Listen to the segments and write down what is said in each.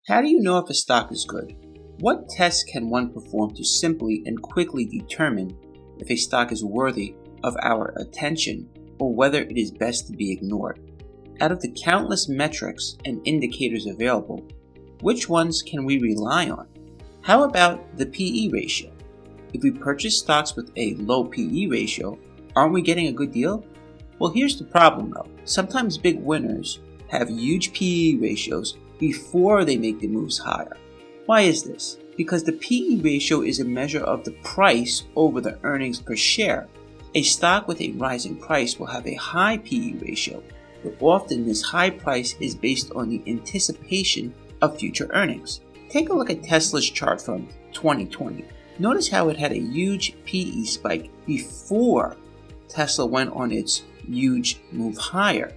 How do you know if a stock is good? What tests can one perform to simply and quickly determine if a stock is worthy of our attention or whether it is best to be ignored? Out of the countless metrics and indicators available, which ones can we rely on? How about the PE ratio? If we purchase stocks with a low PE ratio, aren't we getting a good deal? Well, here's the problem though. Sometimes big winners have huge PE ratios before they make the moves higher. Why is this? Because the PE ratio is a measure of the price over the earnings per share. A stock with a rising price will have a high PE ratio, but often this high price is based on the anticipation of future earnings. Take a look at Tesla's chart from 2020. Notice how it had a huge PE spike before Tesla went on its huge move higher.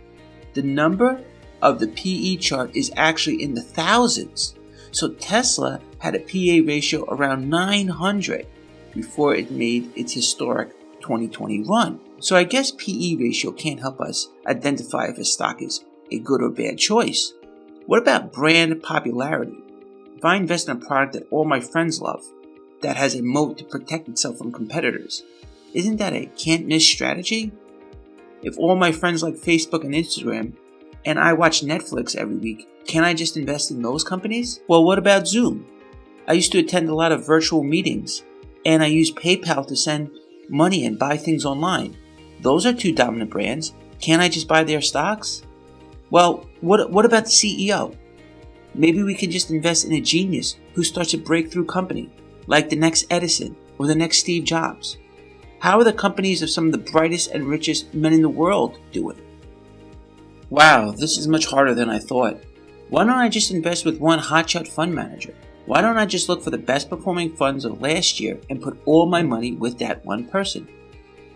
The number of the PE chart is actually in the thousands. So Tesla had a PE ratio around 900 before it made its historic 2020 run. So I guess PE ratio can't help us identify if a stock is a good or bad choice. What about brand popularity? If I invest in a product that all my friends love, that has a moat to protect itself from competitors, isn't that a can't miss strategy? If all my friends like Facebook and Instagram, and I watch Netflix every week, can I just invest in those companies? Well, what about Zoom? I used to attend a lot of virtual meetings, and I use PayPal to send money and buy things online. Those are two dominant brands. Can't I just buy their stocks? Well, what about the CEO? Maybe we can just invest in a genius who starts a breakthrough company, like the next Edison or the next Steve Jobs. How are the companies of some of the brightest and richest men in the world doing? Wow, this is much harder than I thought. Why don't I just invest with one hotshot fund manager? Why don't I just look for the best performing funds of last year and put all my money with that one person?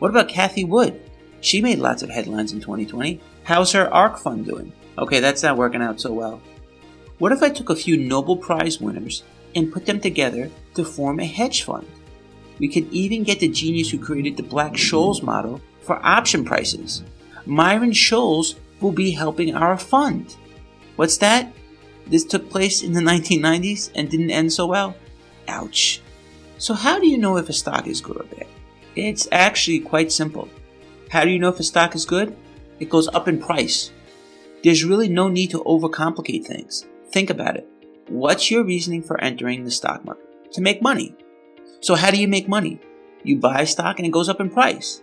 What about Cathie Wood? She made lots of headlines in 2020. How's her ARK fund doing? Okay, that's not working out so well. What if I took a few Nobel Prize winners and put them together to form a hedge fund? We could even get the genius who created the Black-Scholes model for option prices. Myron Scholes will be helping our fund. What's that? This took place in the 1990s and didn't end so well? Ouch. So how do you know if a stock is good or bad? It's actually quite simple. How do you know if a stock is good? It goes up in price. There's really no need to overcomplicate things. Think about it. What's your reasoning for entering the stock market? To make money. So how do you make money? You buy stock and it goes up in price.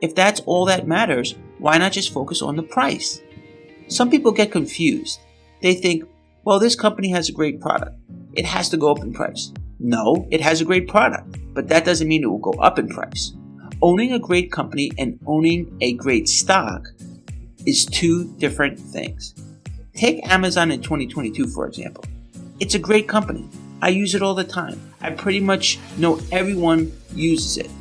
If that's all that matters, why not just focus on the price? Some people get confused. They think, well, this company has a great product. It has to go up in price. No, it has a great product, but that doesn't mean it will go up in price. Owning a great company and owning a great stock is two different things. Take Amazon in 2022, for example. It's a great company. I use it all the time. I pretty much know everyone uses it.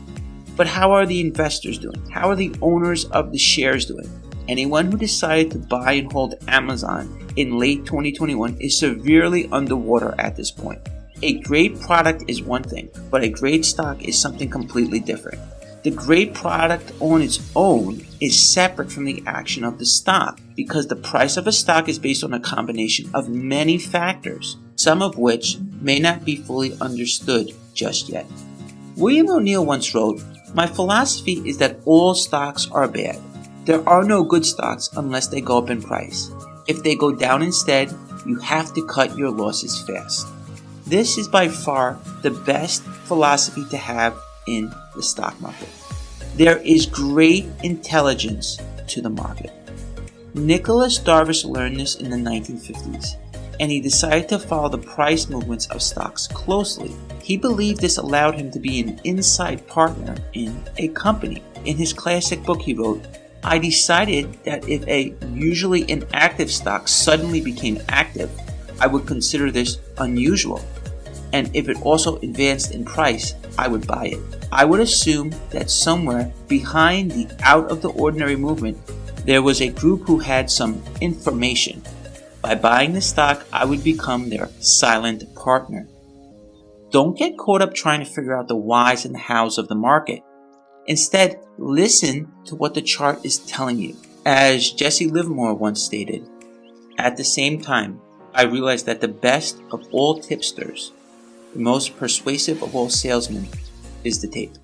But how are the investors doing? How are the owners of the shares doing? Anyone who decided to buy and hold Amazon in late 2021 is severely underwater at this point. A great product is one thing, but a great stock is something completely different. The great product on its own is separate from the action of the stock because the price of a stock is based on a combination of many factors, some of which may not be fully understood just yet. William O'Neill once wrote, "My philosophy is that all stocks are bad. There are no good stocks unless they go up in price. If they go down instead, you have to cut your losses fast." This is by far the best philosophy to have in the stock market. There is great intelligence to the market. Nicholas Darvish learned this in the 1950s, and he decided to follow the price movements of stocks closely. He believed this allowed him to be an inside partner in a company. In his classic book he wrote, "I decided that if a usually inactive stock suddenly became active, I would consider this unusual. And if it also advanced in price, I would buy it. I would assume that somewhere behind the out-of-the-ordinary movement, there was a group who had some information. By buying the stock, I would become their silent partner." Don't get caught up trying to figure out the whys and the hows of the market. Instead, listen to what the chart is telling you. As Jesse Livermore once stated, "At the same time, I realized that the best of all tipsters, the most persuasive of all salesmen, is the tape.